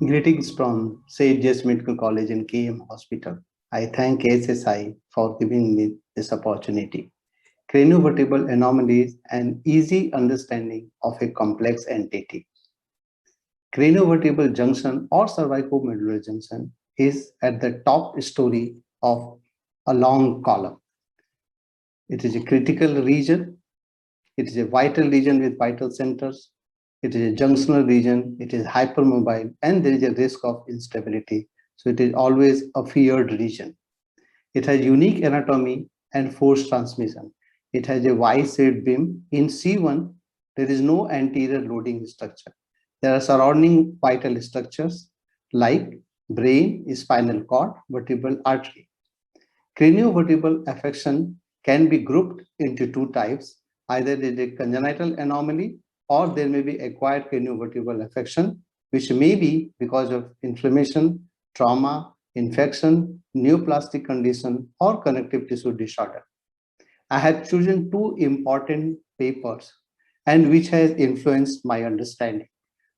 Greetings from St. James Medical College and KM Hospital. I thank ASSI for giving me this opportunity. Craniovertebral anomalies and easy understanding of a complex entity. Craniovertebral junction or cervicomedullary junction is at the top story of a long column. It is a critical region. It is a vital region with vital centers. It is a junctional region. It is hypermobile, and there is a risk of instability. So it is always a feared region. It has unique anatomy and force transmission. It has a Y-shaped beam. In C1, there is no anterior loading structure. There are surrounding vital structures like brain, spinal cord, vertebral artery. Craniovertebral affection can be grouped into two types. Either there is a congenital anomaly or there may be acquired craniovertebral affection, which may be because of inflammation, trauma, infection, neoplastic condition, or connective tissue disorder. I have chosen two important papers and which has influenced my understanding.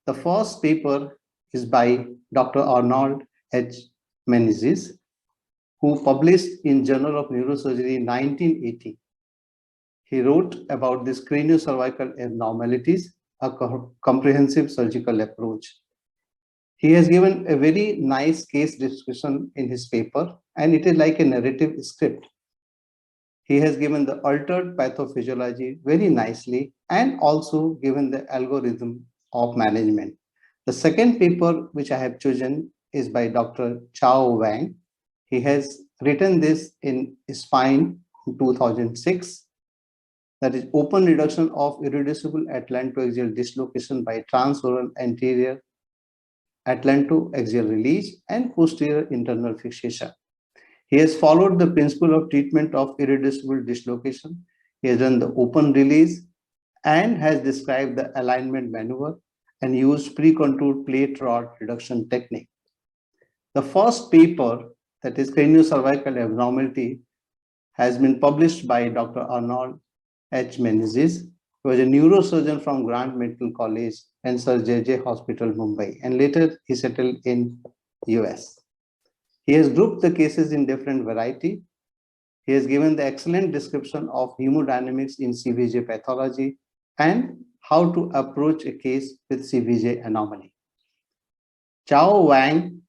The first paper is by Dr. Arnold H. Menezes, who published in Journal of Neurosurgery in 1980. He wrote about this craniocervical abnormalities, a comprehensive surgical approach. He has given a very nice case description in his paper, and it is like a narrative script. He has given the altered pathophysiology very nicely and also given the algorithm of management. The second paper which I have chosen is by Dr. Chao Wang. He has written this in Spine in 2006. That is open reduction of irreducible atlantoaxial dislocation by transoral anterior atlantoaxial release and posterior internal fixation. He has followed the principle of treatment of irreducible dislocation. He has done the open release and has described the alignment maneuver and used pre-contoured plate rod reduction technique. The first paper, that is craniocervical abnormality, has been published by Dr. Arnold H. Menezes, who was a neurosurgeon from Grant Medical College and Sir J.J. Hospital, Mumbai, and later he settled in US. He has grouped the cases in different variety. He has given the excellent description of hemodynamics in CVJ pathology and how to approach a case with CVJ anomaly. Chao Wang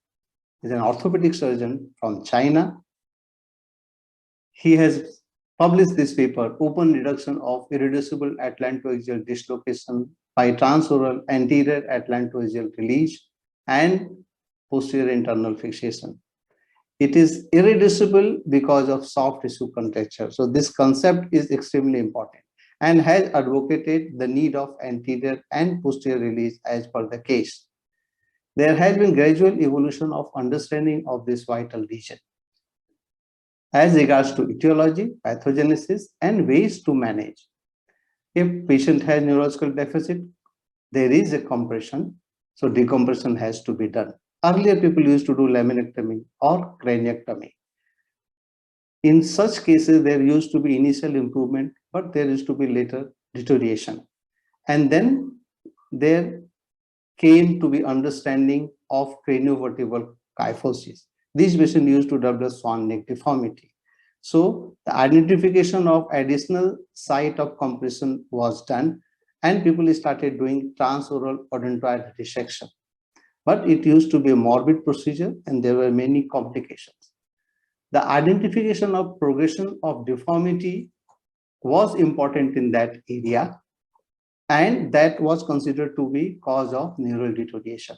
is an orthopedic surgeon from China. He has published this paper, Open Reduction of Irreducible Atlantoaxial Dislocation by Transoral Anterior Atlantoaxial Release and Posterior Internal Fixation. It is irreducible because of soft tissue contracture. So this concept is extremely important and has advocated the need of anterior and posterior release as per the case. There has been gradual evolution of understanding of this vital region. As regards to etiology, pathogenesis, and ways to manage. If patient has neurological deficit, there is a compression, so decompression has to be done. Earlier, people used to do laminectomy or craniectomy. In such cases, there used to be initial improvement, but there used to be later deterioration. And then there came to be understanding of craniovertebral kyphosis. These patients used to develop swan neck deformity. So the identification of additional site of compression was done, and people started doing transoral odontoid resection. But it used to be a morbid procedure, and there were many complications. The identification of progression of deformity was important in that area, and that was considered to be cause of neural deterioration.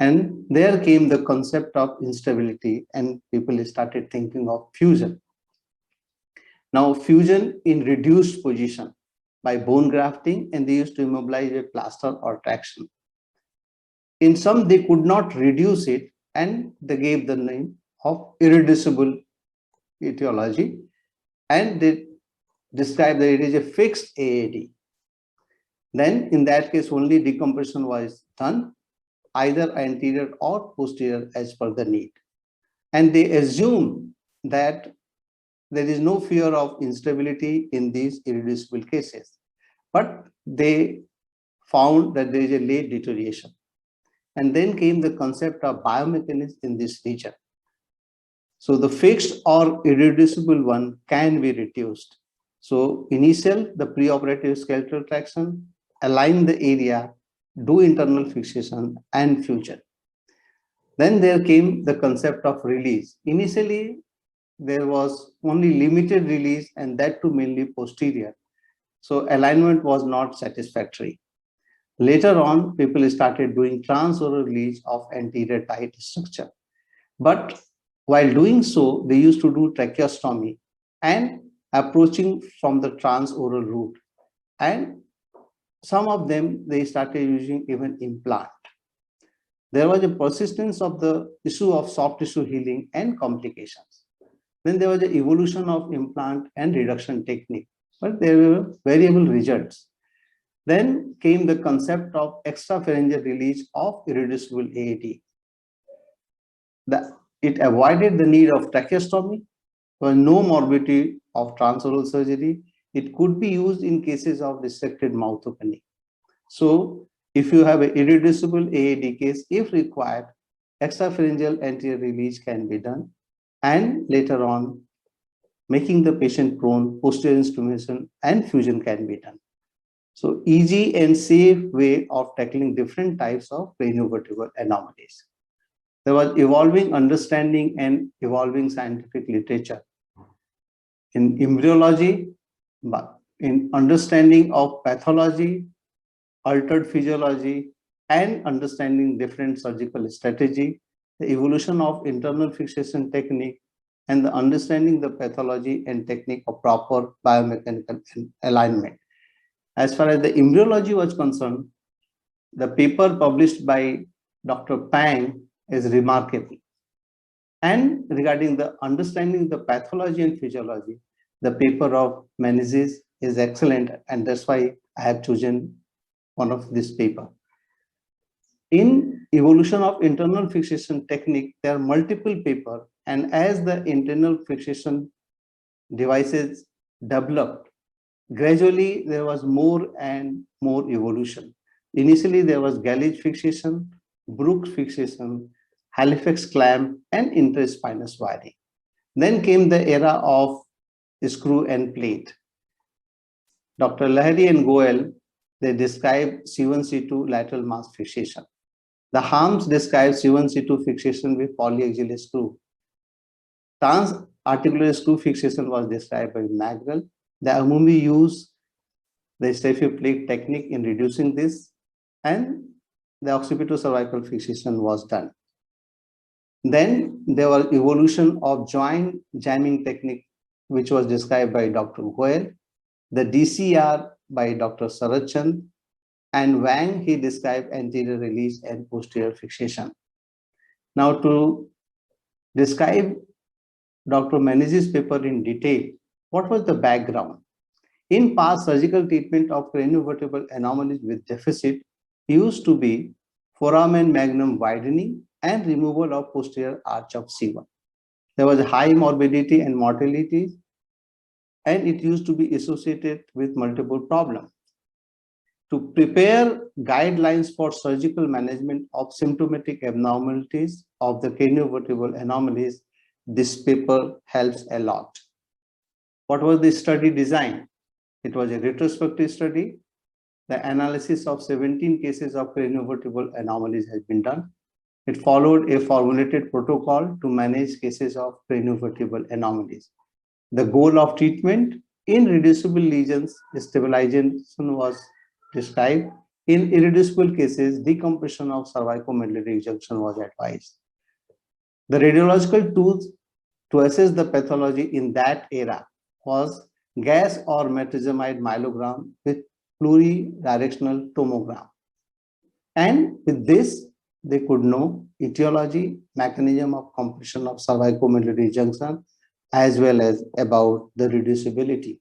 And there came the concept of instability, and people started thinking of fusion. Now, fusion in reduced position by bone grafting, and they used to immobilize a plaster or traction. In some, they could not reduce it, and they gave the name of irreducible etiology, and they described that it is a fixed AAD. Then, in that case, only decompression was done, either anterior or posterior as per the need. And they assume that there is no fear of instability in these irreducible cases. But they found that there is a late deterioration. And then came the concept of biomechanics in this region. So the fixed or irreducible one can be reduced. So initial, the preoperative skeletal traction, align the area, do internal fixation, and fusion. Then there came the concept of release. Initially, there was only limited release, and that too mainly posterior. So alignment was not satisfactory. Later on, people started doing transoral release of anterior tight structure. But while doing so, they used to do tracheostomy and approaching from the transoral route. And some of them, they started using even implant. There was a persistence of the issue of soft tissue healing and complications. Then there was an evolution of implant and reduction technique, but there were variable results. Then came the concept of extrapharyngeal release of irreducible AAT. It avoided the need of tracheostomy. There was no morbidity of transoral surgery. It could be used in cases of restricted mouth opening. So if you have an irreducible AAD case, if required, extrapharyngeal anterior release can be done. And later on, making the patient prone, posterior instrumentation and fusion can be done. So easy and safe way of tackling different types of craniovertebral anomalies. There was evolving understanding and evolving scientific literature in embryology, but in understanding of pathology, altered physiology, and understanding different surgical strategy, the evolution of internal fixation technique, and the understanding the pathology and technique of proper biomechanical alignment. As far as the embryology was concerned, the paper published by Dr. Pang is remarkable. And regarding the understanding the pathology and physiology, the paper of Menezes is excellent, and that's why I have chosen one of this paper. In evolution of internal fixation technique, there are multiple papers, and as the internal fixation devices developed, gradually there was more and more evolution. Initially, there was Galage fixation, Brooks fixation, Halifax clamp, and interspinous wiring. Then came the era of screw and plate. Dr. Lahiri and Goel, they describe C1, C2 lateral mass fixation. The Harms describe C1, C2 fixation with polyaxial screw. Trans-articular screw fixation was described by Magrel. The Amumi used the Staphyplate technique in reducing this, and the occipitocervical fixation was done. Then there was evolution of joint jamming technique, which was described by Dr. Goel, the DCR by Dr. Sarachand, and Wang, he described anterior release and posterior fixation. Now to describe Dr. Menezes' paper in detail, what was the background? In past, surgical treatment of craniovertebral anomalies with deficit used to be foramen magnum widening and removal of posterior arch of C1. There was a high morbidity and mortality, and it used to be associated with multiple problems. To prepare guidelines for surgical management of symptomatic abnormalities of the craniovertebral anomalies, this paper helps a lot. What was the study design? It was a retrospective study. The analysis of 17 cases of craniovertebral anomalies has been done. It followed a formulated protocol to manage cases of craniovertebral anomalies. The goal of treatment in reducible lesions, stabilization was described. In irreducible cases, decompression of cervicomedullary junction was advised. The radiological tools to assess the pathology in that era was gas or metrizamide myelogram with pluridirectional tomogram. And with this, they could know etiology, mechanism of compression of cervicomedullary junction, as well as about the reducibility.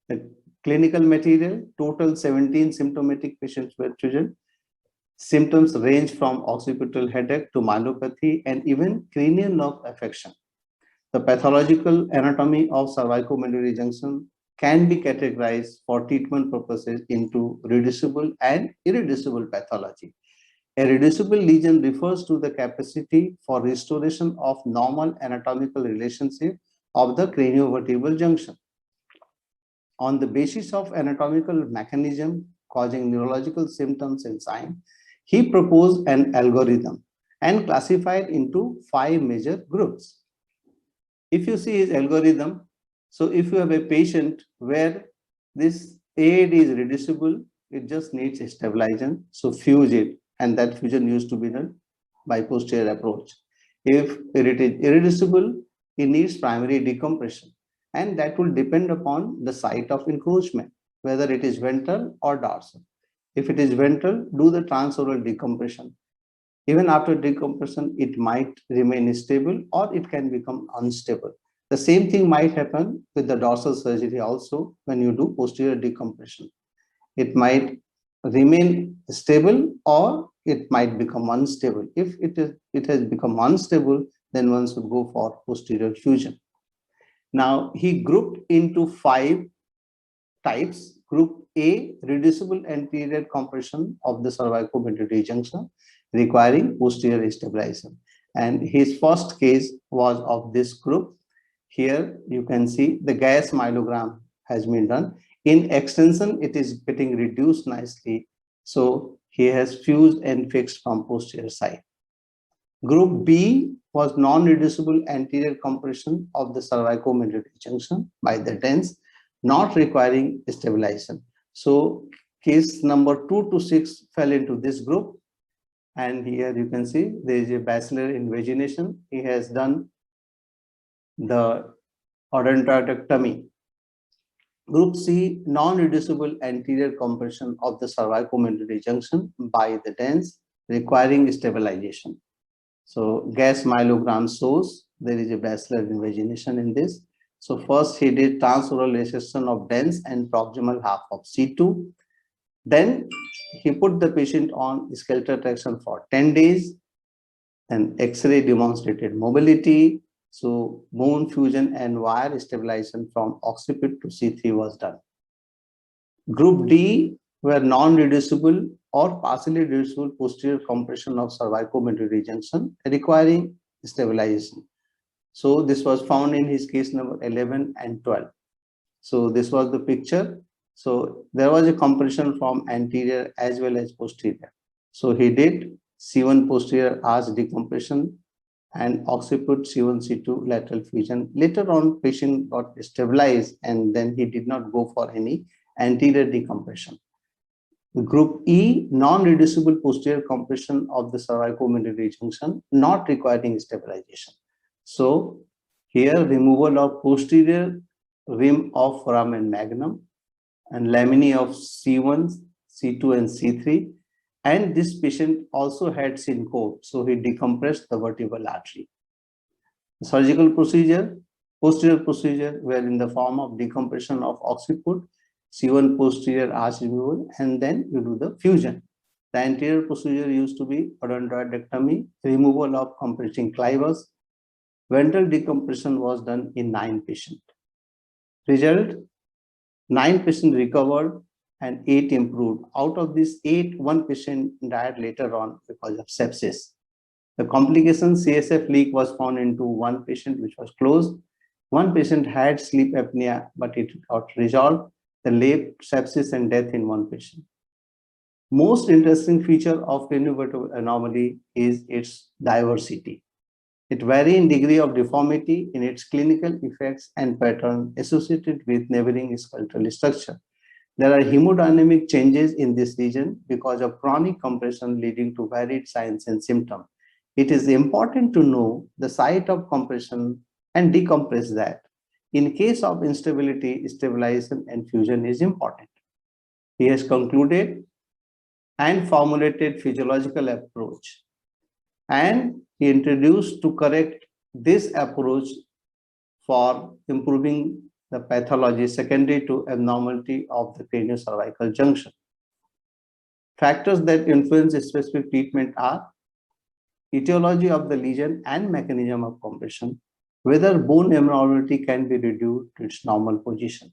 The clinical material, total 17 symptomatic patients were chosen. Symptoms range from occipital headache to myelopathy and even cranial nerve affection. The pathological anatomy of cervicomedullary junction can be categorized for treatment purposes into reducible and irreducible pathology. A reducible lesion refers to the capacity for restoration of normal anatomical relationship of the craniovertebral junction. On the basis of anatomical mechanism causing neurological symptoms and signs, he proposed an algorithm and classified into 5 major groups. If you see his algorithm, so if you have a patient where this aid is reducible, it just needs stabilization, so fuse it, and that fusion used to be done by posterior approach. If it is irreducible, it needs primary decompression, and that will depend upon the site of encroachment, whether it is ventral or dorsal. If it is ventral, do the transoral decompression. Even after decompression, it might remain stable or it can become unstable. The same thing might happen with the dorsal surgery also when you do posterior decompression. It might remain stable or it might become unstable. If it has become unstable, then one should go for posterior fusion. Now, he grouped into 5 types. Group A, reducible anterior compression of the cervicomedullary junction requiring posterior stabilization. And his first case was of this group. Here you can see the gas myelogram has been done. In extension, it is getting reduced nicely. So he has fused and fixed from posterior side. Group B was non-reducible anterior compression of the cervicomedullary junction by the dens, not requiring stabilization. So case number 2 to 6 fell into this group. And here you can see there is a basilar invagination. He has done the odontoidectomy. Group C, non-reducible anterior compression of the cervicomedullary junction by the dens requiring stabilization. So gas myelogram shows there is a basilar invagination in this. So first he did transoral resection of dens and proximal half of C2. Then he put the patient on skeletal traction for 10 days. Then X-ray demonstrated mobility. So bone fusion and wire stabilization from occiput to C3 was done. Group D were non-reducible or partially reducible posterior compression of cervicomedullary junction requiring stabilization. So this was found in his case number 11 and 12. So this was the picture. So there was a compression from anterior as well as posterior. So he did C1 posterior arch decompression and occiput C1 C2 lateral fusion. Later on, patient got stabilized and then he did not go for any anterior decompression. Group E, non-reducible posterior compression of the cervicomedullary junction, not requiring stabilization. So here removal of posterior rim of foramen magnum and laminae of C1, C2 and C3. And this patient also had syncope, so he decompressed the vertebral artery. The surgical procedure, posterior procedure were in the form of decompression of occiput, C1 posterior arch removal, and then you do the fusion. The anterior procedure used to be odontoidectomy, removal of compressing clivus. Ventral decompression was done in 9 patients. Result, 9 patients recovered and 8 improved. Out of these 8, 1 patient died later on because of sepsis. The complication CSF leak was found into 1 patient, which was closed. 1 patient had sleep apnea, but it got resolved. The late sepsis and death in 1 patient. Most interesting feature of craniovertebral anomaly is its diversity. It varies in degree of deformity in its clinical effects and pattern associated with neighboring skeletal structure. There are hemodynamic changes in this region because of chronic compression leading to varied signs and symptoms. It is important to know the site of compression and decompress that. In case of instability, stabilization and fusion is important. He has concluded and formulated physiological approach, and he introduced to correct this approach for improving the pathology secondary to abnormality of the craniocervical junction. Factors that influence specific treatment are etiology of the lesion and mechanism of compression, whether bone abnormality can be reduced to its normal position.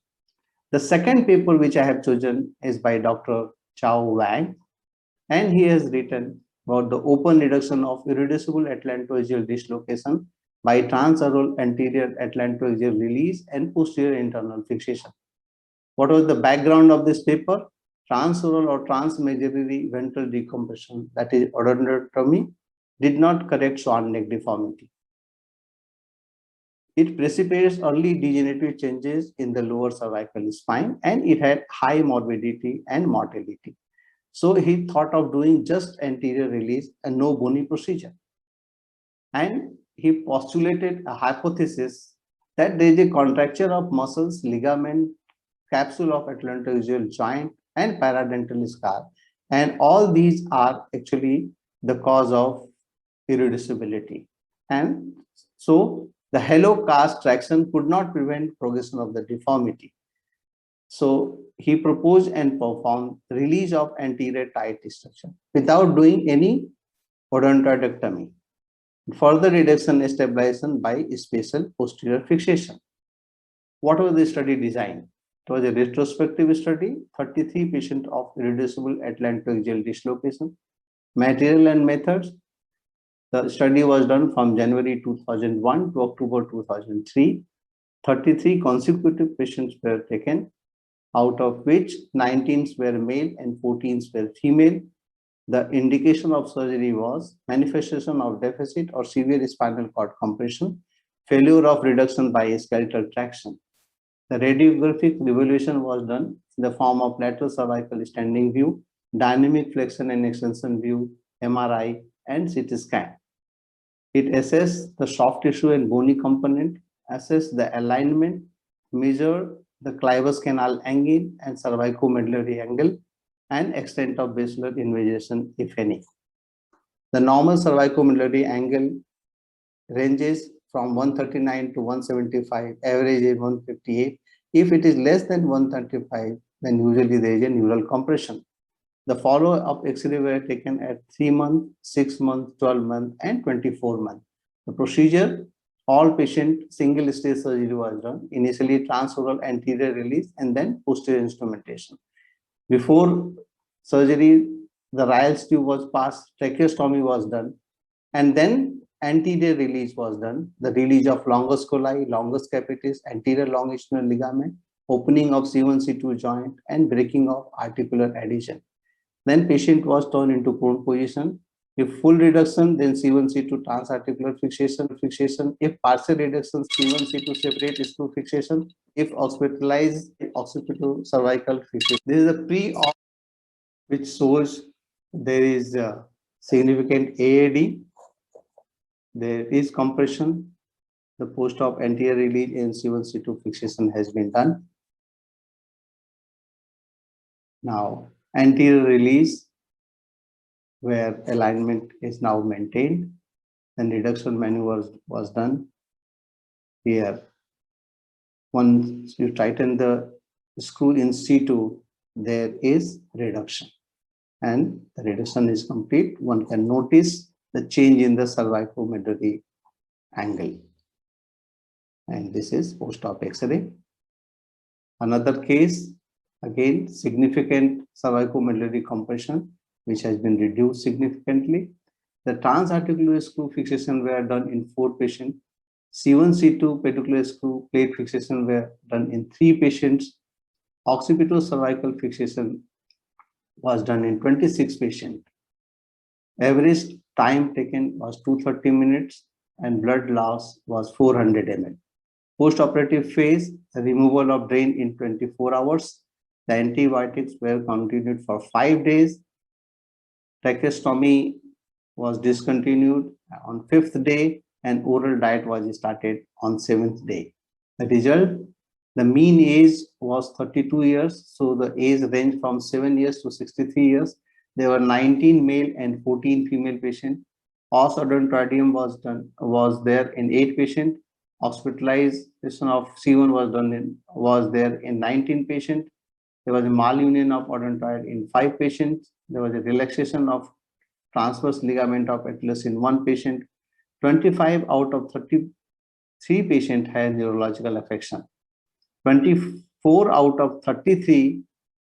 The second paper which I have chosen is by Dr. Chao Wang, and he has written about the open reduction of irreducible atlantoaxial dislocation by transoral anterior atlantoaxial release and posterior internal fixation. What was the background of this paper? Transoral or transmedullary ventral decompression, that is odontectomy, did not correct swan neck deformity. It precipitates early degenerative changes in the lower cervical spine, and it had high morbidity and mortality. So he thought of doing just anterior release and no bony procedure. And he postulated a hypothesis that there is a contracture of muscles, ligament, capsule of atlantoaxial joint, and paradental scar. And all these are actually the cause of irreducibility. And so the halo cast traction could not prevent progression of the deformity. So he proposed and performed release of anterior tight structure without doing any odontoidectomy. Further reduction and stabilization by spatial posterior fixation. What was the study design? It was a retrospective study, 33 patients of irreducible atlantoaxial dislocation. Material and methods. The study was done from January 2001 to October 2003. 33 consecutive patients were taken, out of which 19 were male and 14 were female. The indication of surgery was manifestation of deficit or severe spinal cord compression, failure of reduction by skeletal traction. The radiographic evaluation was done in the form of lateral cervical standing view, dynamic flexion and extension view, MRI, and CT scan. It assessed the soft tissue and bony component, assessed the alignment, measure the clivus canal angle and cervicomedullary angle, and extent of basilar invasion, if any. The normal cervicomedullary angle ranges from 139 to 175, average is 158. If it is less than 135, then usually there is a neural compression. The follow-up X-ray were taken at 3 months, 6 months, 12 months, and 24 months. The procedure, all patient single stage surgery was done, initially transoral anterior release and then posterior instrumentation. Before surgery, the Ryle's tube was passed, tracheostomy was done, and then anterior release was done, the release of longus colli, longus capitis, anterior longitudinal ligament, opening of C1, C2 joint, and breaking of articular adhesion. Then patient was turned into prone position. If full reduction, then C1, C2 transarticular fixation. If partial reduction, C1, C2 separate screw fixation. If hospitalized, occipital cervical fixation. This is a pre-op which shows there is a significant AAD. There is compression. The post-op anterior release and C1, C2 fixation has been done. Now, anterior release, where alignment is now maintained, and reduction maneuver was done. Here, once you tighten the screw in C2, there is reduction, and the reduction is complete. One can notice the change in the cervicomedullary angle, and this is post-op X-ray. Another case, again, significant cervicomedullary compression, which has been reduced significantly. The transarticular screw fixation were done in 4 patients. C1, C2 pedicular screw plate fixation were done in 3 patients. Occipital cervical fixation was done in 26 patients. Average time taken was 230 minutes and blood loss was 400 ml. Post-operative phase, the removal of drain in 24 hours. The antibiotics were continued for 5 days. Tracheostomy was discontinued on 5th day and oral diet was started on 7th day. The result, the mean age was 32 years. So the age ranged from 7 years to 63 years. There were 19 male and 14 female patients. Os odontoideum was there in 8 patients. Hospitalization of C1 was there in 19 patients. There was a malunion of odontoid in 5 patients. There was a relaxation of transverse ligament of atlas in 1 patient. 25 out of 33 patients had neurological affection. 24 out of 33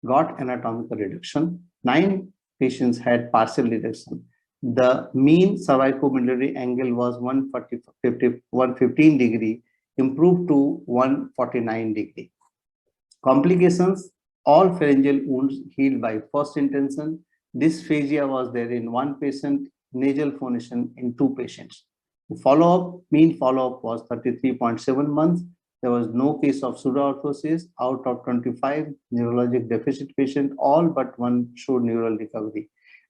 got anatomical reduction. 9 patients had partial reduction. The mean cervicomedullary angle was 115 degree, improved to 149 degree. Complications, all pharyngeal wounds healed by first intention. Dysphagia was there in one patient, nasal phonation in two patients. The follow-up, mean follow-up was 33.7 months. There was no case of pseudoarthrosis. Out of 25 neurologic deficit patients, all but one showed neural recovery.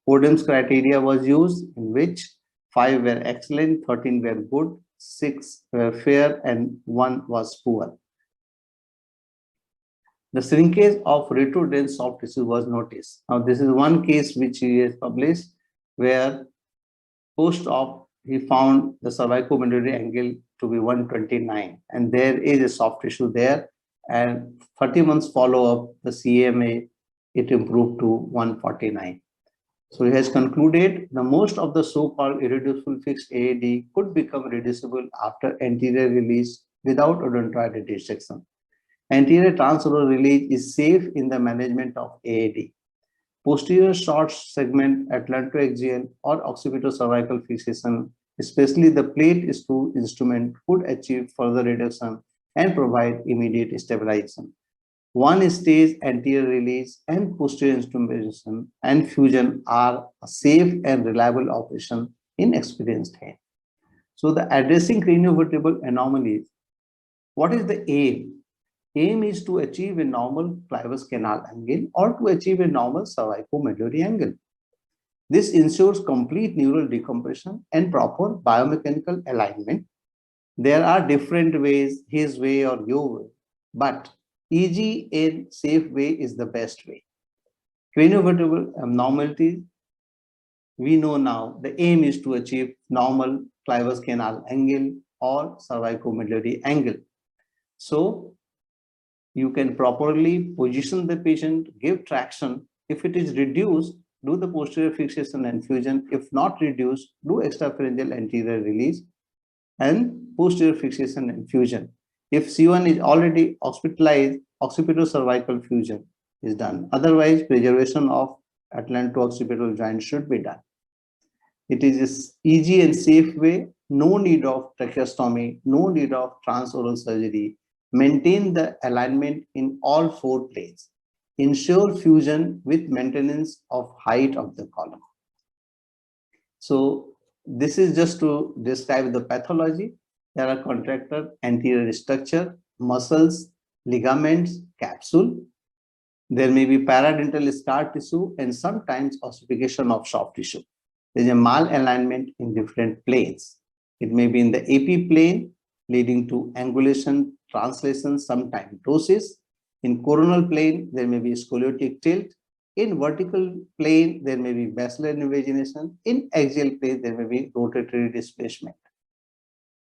Odum's criteria was used, in which 5 were excellent, 13 were good, 6 were fair, and 1 was poor. The shrinkage of retrodense soft tissue was noticed. Now, this is one case which he has published where post-op he found the cervicomedullary angle to be 129, and there is a soft tissue there. And 30 months follow-up, the CMA, it improved to 149. So he has concluded the most of the so-called irreducible fixed AAD could become reducible after anterior release without odontoid dissection. Anterior transoral release is safe in the management of AAD. Posterior short segment atlantoaxial or occipitocervical fixation, especially the plate screw instrument, could achieve further reduction and provide immediate stabilization. One stage anterior release and posterior instrumentation and fusion are a safe and reliable operation in experienced hands. So the addressing craniovertebral anomalies, what is the aim? Aim is to achieve a normal clivus canal angle or to achieve a normal cervicomedullary angle. This ensures complete neural decompression and proper biomechanical alignment. There are different ways, his way or your way, but easy and safe way is the best way. Craniovertebral abnormalities, we know now the aim is to achieve normal clivus canal angle or cervicomedullary angle. So you can properly position the patient, give traction. If it is reduced, do the posterior fixation and fusion. If not reduced, do extrapharyngeal anterior release and posterior fixation and fusion. If C1 is already hospitalized, occipitocervical fusion is done. Otherwise, preservation of atlanto-occipital joint should be done. It is an easy and safe way. No need of tracheostomy, no need of transoral surgery. Maintain the alignment in all 4 planes. Ensure fusion with maintenance of height of the column. So this is just to describe the pathology. There are contractor, anterior structure, muscles, ligaments, capsule. There may be paradental scar tissue and sometimes ossification of soft tissue. There is a malalignment in different planes. It may be in the AP plane, leading to angulation, translation, sometimes ptosis. In coronal plane, there may be scoliotic tilt. In vertical plane, there may be basilar invagination. In axial plane, there may be rotatory displacement.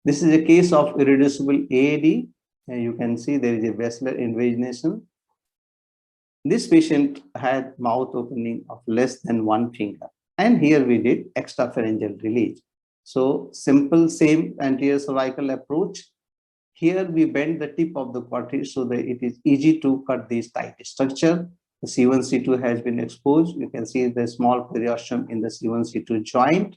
This is a case of irreducible AAD. And you can see there is a basilar invagination. This patient had mouth opening of less than 1 finger. And here we did extrapharyngeal release. So simple, same anterior cervical approach. Here we bend the tip of the quadril so that it is easy to cut this tight structure. The C1, C2 has been exposed. You can see the small periosteum in the C1, C2 joint.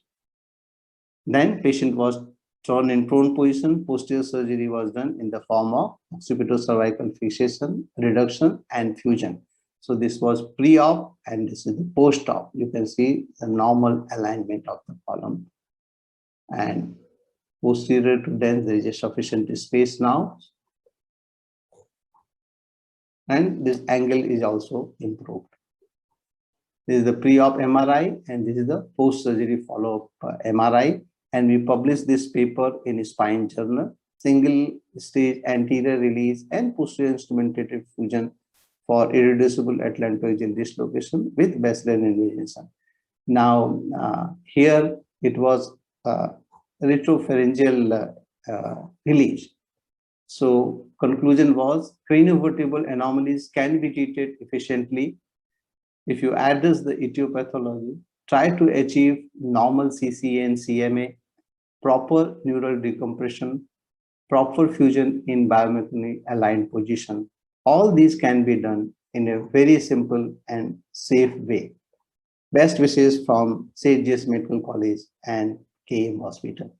Then patient was thrown in prone position. Posterior surgery was done in the form of occipitocervical fixation, reduction, and fusion. So this was pre-op and this is the post-op. You can see the normal alignment of the column. And posterior to dens, there is a sufficient space now. And this angle is also improved. This is the pre-op MRI and this is the post-surgery follow-up MRI. And we published this paper in Spine Journal, single stage anterior release and posterior instrumentated fusion for irreducible atlantoaxial dislocation with basilar invasion. Now, here it was retropharyngeal release. So conclusion was craniovertebral anomalies can be treated efficiently if you address the etiopathology, try to achieve normal CCA and CMA, proper neural decompression, proper fusion in biomechanically aligned position. All these can be done in a very simple and safe way. Best wishes from St. James Medical College and KM Hospital.